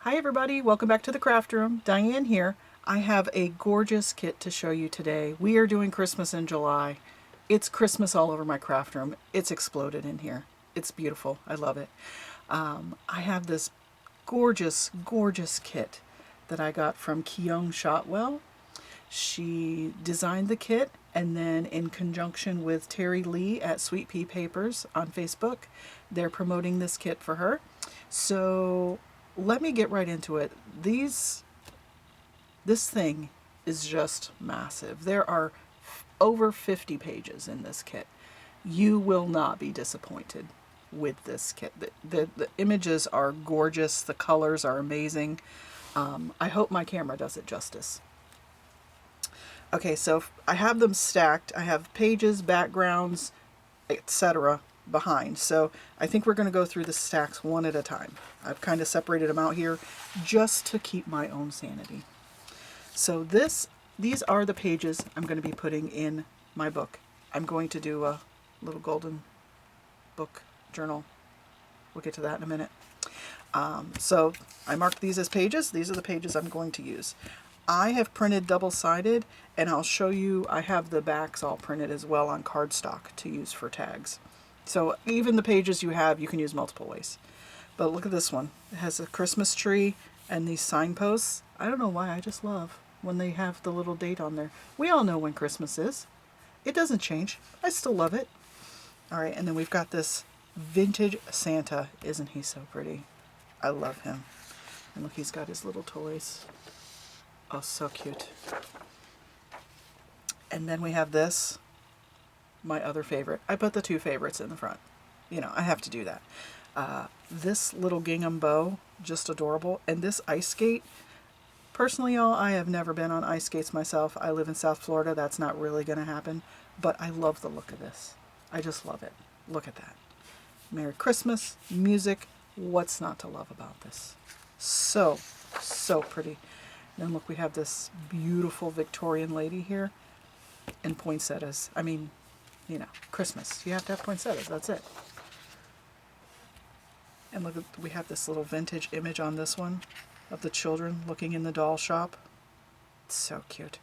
Hi everybody, welcome back to the craft room. Diane here. I have a gorgeous kit to show you today. We are doing Christmas in July. It's Christmas all over my craft room. It's exploded in here. It's beautiful. I love it. I have this gorgeous, gorgeous kit that I got from Kyung Shotwell. She designed the kit, and then in conjunction with Teri Lee at Sweet Pea Papers on Facebook, they're promoting this kit for her. So let me get right into it. This thing is just massive. There are over 50 pages in this kit. You will not be disappointed with this kit. The images are gorgeous. The colors are amazing. I hope my camera does it justice. Okay, so I have them stacked. I have pages, backgrounds, etc. behind. So I think we're going to go through the stacks one at a time. I've kind of separated them out here just to keep my own sanity. So these are the pages I'm going to be putting in my book. I'm going to do a little golden book journal. We'll get to that in a minute. So I marked these as pages. These are the pages I'm going to use. I have printed double-sided, and I'll show you, I have the backs all printed as well on cardstock to use for tags. So even the pages you have, you can use multiple ways. But look at this one. It has a Christmas tree and these signposts. I don't know why, I just love when they have the little date on there. We all know when Christmas is. It doesn't change. I still love it. All right, and then we've got this vintage Santa. Isn't he so pretty? I love him. And look, he's got his little toys. Oh, so cute. And then we have this, my other favorite. I put the two favorites in the front. You know, I have to do that. This little gingham bow, just adorable. And this ice skate, personally, y'all, I have never been on ice skates myself. I live in South Florida. That's not really going to happen. But I love the look of this. I just love it. Look at that. Merry Christmas, music. What's not to love about this? So, so pretty. And look, we have this beautiful Victorian lady here in poinsettias. I mean, you know, Christmas. You have to have poinsettias. That's it. And look, we have this little vintage image on this one of the children looking in the doll shop. It's so cute.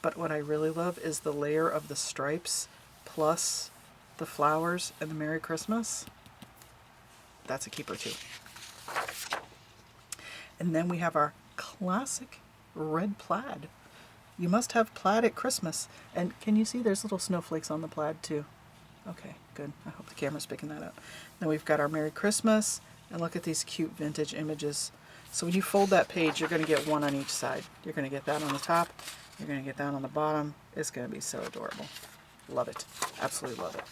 But what I really love is the layer of the stripes plus the flowers and the Merry Christmas. That's a keeper too. And then we have our classic red plaid. You must have plaid at Christmas. And can you see there's little snowflakes on the plaid too? Okay, good. I hope the camera's picking that up. Then we've got our Merry Christmas, and look at these cute vintage images. So when you fold that page, you're going to get one on each side. You're going to get that on the top. You're going to get that on the bottom. It's going to be so adorable. Love it. Absolutely love it.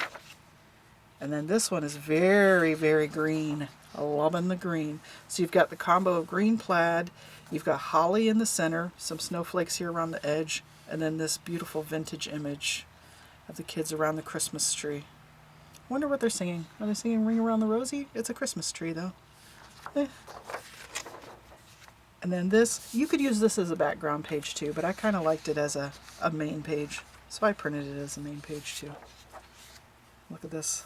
And then this one is very, very green. Loving the green. So you've got the combo of green plaid, you've got holly in the center, some snowflakes here around the edge, and then this beautiful vintage image of the kids around the Christmas tree. Wonder what they're singing. Are they singing Ring Around the Rosie? It's a Christmas tree though. And then this, you could use this as a background page too, but I kind of liked it as a main page. So I printed it as a main page too. Look at this.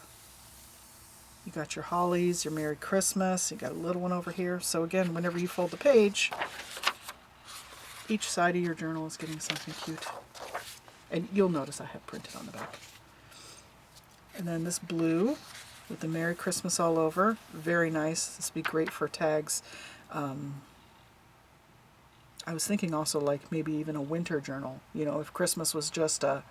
You got your hollies, your Merry Christmas, you got a little one over here. So again, whenever you fold the page, each side of your journal is getting something cute. And you'll notice I have printed on the back. And then this blue with the Merry Christmas all over. Very nice. This would be great for tags. I was thinking also like maybe even a winter journal. You know, if Christmas was just a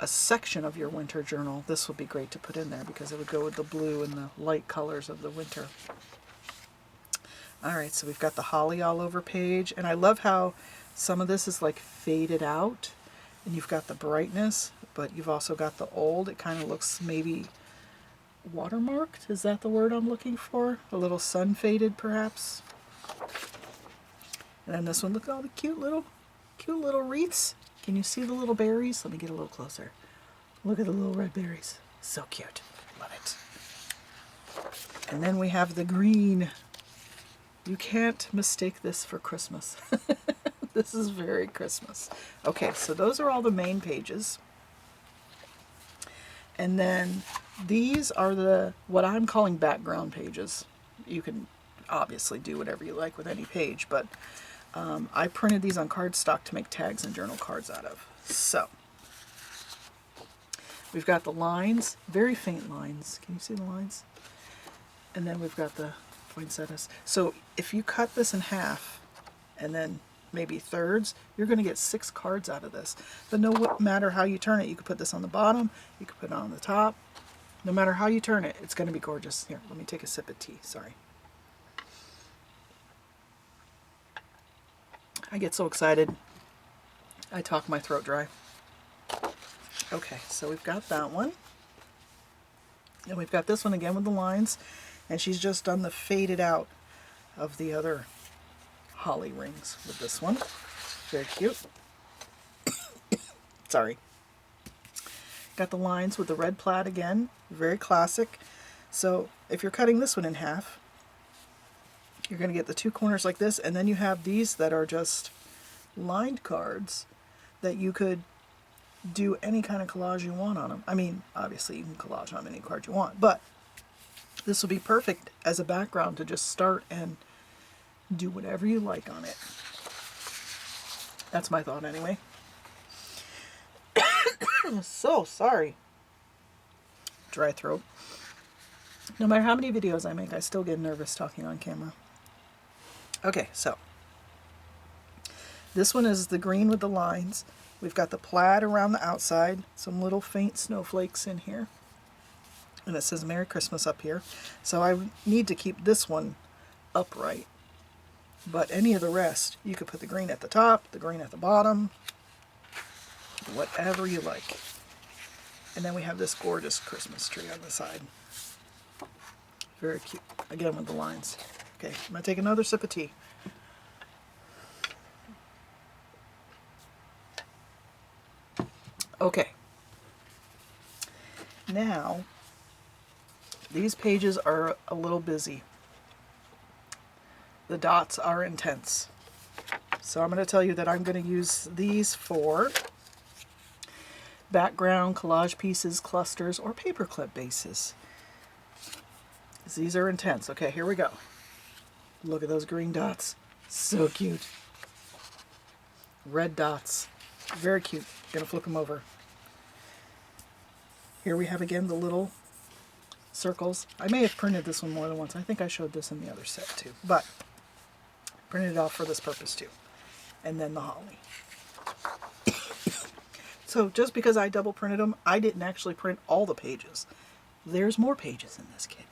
section of your winter journal, this would be great to put in there because it would go with the blue and the light colors of the winter. All right, so we've got the holly all over page, and I love how some of this is like faded out, and you've got the brightness, but you've also got the old. It kind of looks maybe watermarked. Is that the word I'm looking for? A little sun faded, perhaps. And then this one, look at all the cute little wreaths. Can you see the little berries? Let me get a little closer. Look at the little red berries. So cute. Love it. And then we have the green. You can't mistake this for Christmas. This is very Christmas. Okay, so those are all the main pages. And then these are the what I'm calling background pages. You can obviously do whatever you like with any page, but I printed these on cardstock to make tags and journal cards out of. So we've got the lines, very faint lines. Can you see the lines? And then we've got the poinsettias. So if you cut this in half and then maybe thirds, you're going to get 6 cards out of this. But no matter how you turn it, you could put this on the bottom, you could put it on the top. No matter how you turn it, it's going to be gorgeous. Here, let me take a sip of tea. Sorry. I get so excited, I talk my throat dry. Okay, so we've got that one. And we've got this one again with the lines. And she's just done the faded out of the other holly rings with this one. Very cute. Sorry. Got the lines with the red plaid again. Very classic. So if you're cutting this one in half, you're going to get the 2 corners like this, and then you have these that are just lined cards that you could do any kind of collage you want on them. I mean, obviously you can collage on any card you want, but this will be perfect as a background to just start and do whatever you like on it. That's my thought anyway. I'm so sorry. Dry throat. No matter how many videos I make, I still get nervous talking on camera. Okay, so this one is the green with the lines. We've got the plaid around the outside, some little faint snowflakes in here. And it says Merry Christmas up here. So I need to keep this one upright. But any of the rest, you could put the green at the top, the green at the bottom, whatever you like. And then we have this gorgeous Christmas tree on the side. Very cute. Again with the lines. Okay, I'm going to take another sip of tea. Okay. Now, these pages are a little busy. The dots are intense. So I'm going to tell you that I'm going to use these for background, collage pieces, clusters, or paperclip bases. These are intense. Okay, here we go. Look at those green dots. So cute. Red dots. Very cute. Gonna flip them over. Here we have again the little circles. I may have printed this one more than once. I think I showed this in the other set too. But printed it off for this purpose too. And then the holly. So just because I double printed them, I didn't actually print all the pages. There's more pages in this kit.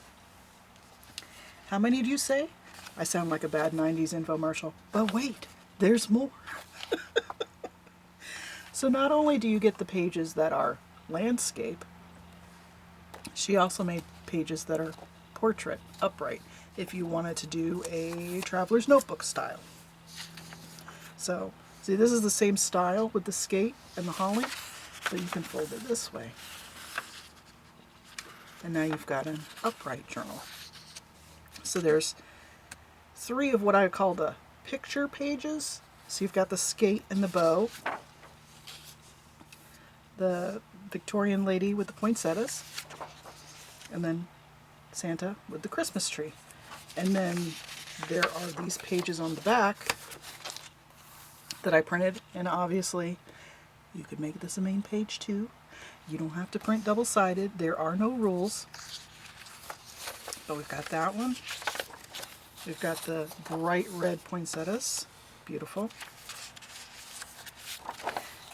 How many do you say? I sound like a bad 90s infomercial. But wait, there's more. So not only do you get the pages that are landscape, she also made pages that are portrait, upright, if you wanted to do a traveler's notebook style. So, see, this is the same style with the skate and the holly, but you can fold it this way. And now you've got an upright journal. So there's 3 of what I call the picture pages. So you've got the skate and the bow, the Victorian lady with the poinsettias, and then Santa with the Christmas tree. And then there are these pages on the back that I printed, and obviously you could make this a main page too. You don't have to print double-sided. There are no rules. But we've got that one. We've got the bright red poinsettias. Beautiful.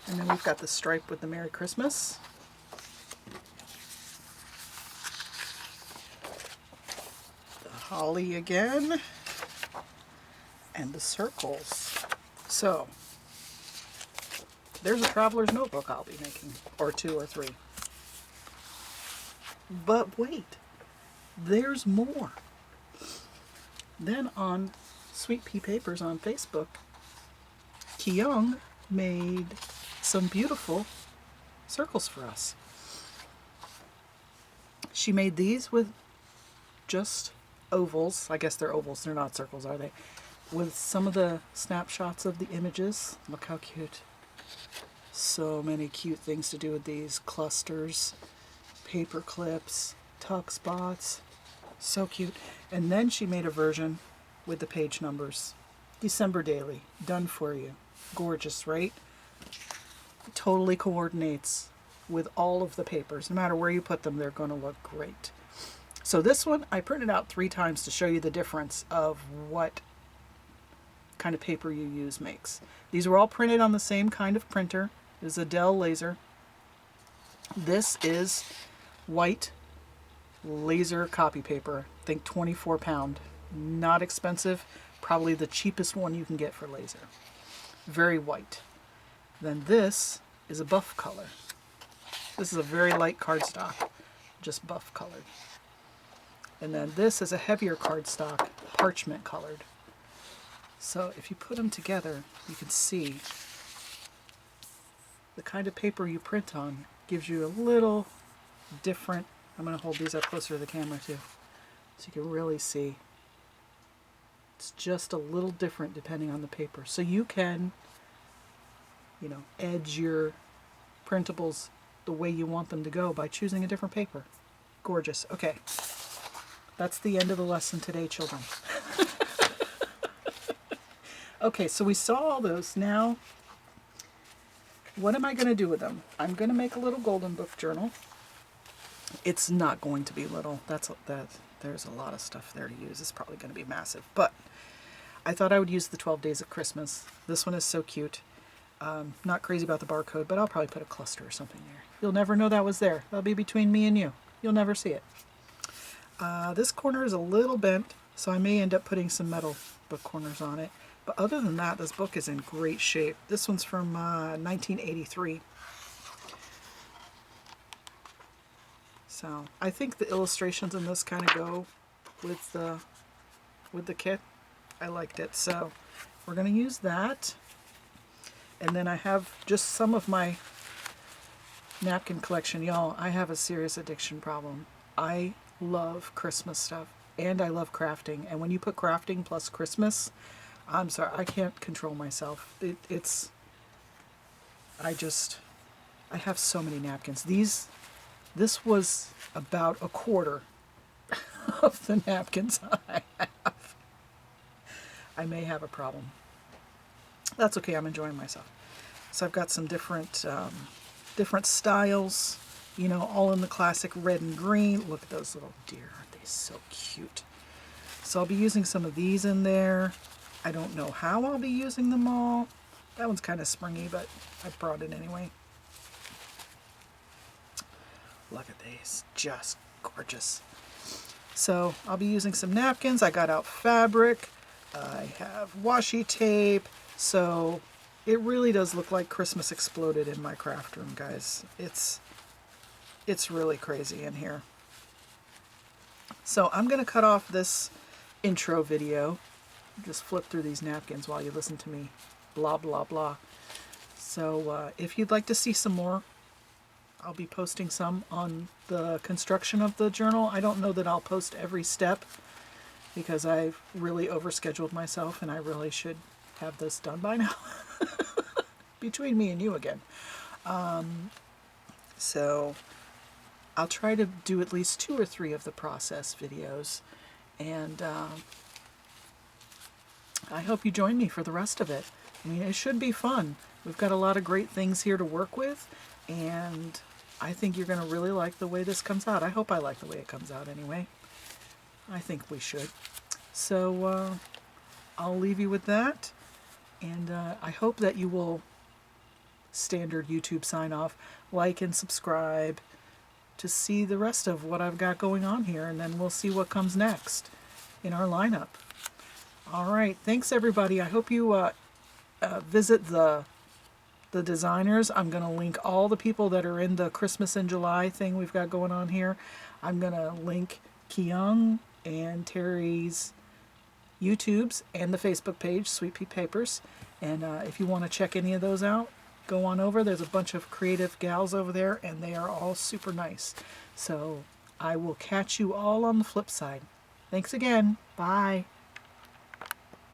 And then we've got the stripe with the Merry Christmas. The holly again. And the circles. So, there's a traveler's notebook I'll be making. Or 2 or 3. But wait. There's more. Then on Sweet Pea Papers on Facebook, Kyung made some beautiful circles for us. She made these with just ovals. I guess they're ovals. They're not circles, are they? With some of the snapshots of the images. Look how cute. So many cute things to do with these. Clusters, paper clips, tuck spots. So cute. And then she made a version with the page numbers. December daily, done for you. Gorgeous, right? Totally coordinates with all of the papers. No matter where you put them, they're going to look great. So this one, I printed out 3 times to show you the difference of what kind of paper you use makes. These were all printed on the same kind of printer. It is a Dell laser. This is white laser copy paper. I think 24 pound. Not expensive. Probably the cheapest one you can get for laser. Very white. Then this is a buff color. This is a very light cardstock, just buff colored. And then this is a heavier cardstock, parchment colored. So if you put them together, you can see the kind of paper you print on gives you a little different. I'm going to hold these up closer to the camera too, so you can really see. It's just a little different depending on the paper. So you can, you know, edge your printables the way you want them to go by choosing a different paper. Gorgeous. Okay. That's the end of the lesson today, children. Okay, so we saw all those. Now, what am I going to do with them? I'm going to make a little golden book journal. It's not going to be little. There's a lot of stuff there to use. It's probably going to be massive. But I thought I would use the 12 Days of Christmas. This one is so cute. Not crazy about the barcode, but I'll probably put a cluster or something there. You'll never know that was there. That'll be between me and you. You'll never see it. This corner is a little bent, so I may end up putting some metal book corners on it. But other than that, this book is in great shape. This one's from 1983. So I think the illustrations in this kind of go with the kit. I liked it. So we're going to use that. And then I have just some of my napkin collection. Y'all, I have a serious addiction problem. I love Christmas stuff and I love crafting. And when you put crafting plus Christmas, I'm sorry, I can't control myself. I have so many napkins. This was about a quarter of the napkins I have. I may have a problem. That's okay, I'm enjoying myself. So I've got some different styles, you know, all in the classic red and green. Look at those little deer, aren't they so cute? So I'll be using some of these in there. I don't know how I'll be using them all. That one's kind of springy, but I brought it anyway. Look at these, just gorgeous. So I'll be using some napkins. I got out fabric. I have washi tape. So it really does look like Christmas exploded in my craft room, guys. It's really crazy in here. So I'm going to cut off this intro video. Just flip through these napkins while you listen to me blah, blah, blah. So if you'd like to see some more, I'll be posting some on the construction of the journal. I don't know that I'll post every step because I've really overscheduled myself and I really should have this done by now. Between me and you again. So I'll try to do at least 2 or 3 of the process videos. And I hope you join me for the rest of it. I mean, it should be fun. We've got a lot of great things here to work with, and I think you're going to really like the way this comes out. I hope I like the way it comes out anyway. I think we should. So I'll leave you with that, and I hope that you will, standard YouTube sign off, like and subscribe to see the rest of what I've got going on here, and then we'll see what comes next in our lineup. All right, thanks everybody. I hope you visit the designers. I'm going to link all the people that are in the Christmas in July thing we've got going on here. I'm going to link Kyung and Teri's YouTubes and the Facebook page, Sweet Pea Papers. And if you want to check any of those out, go on over. There's a bunch of creative gals over there, and they are all super nice. So I will catch you all on the flip side. Thanks again. Bye.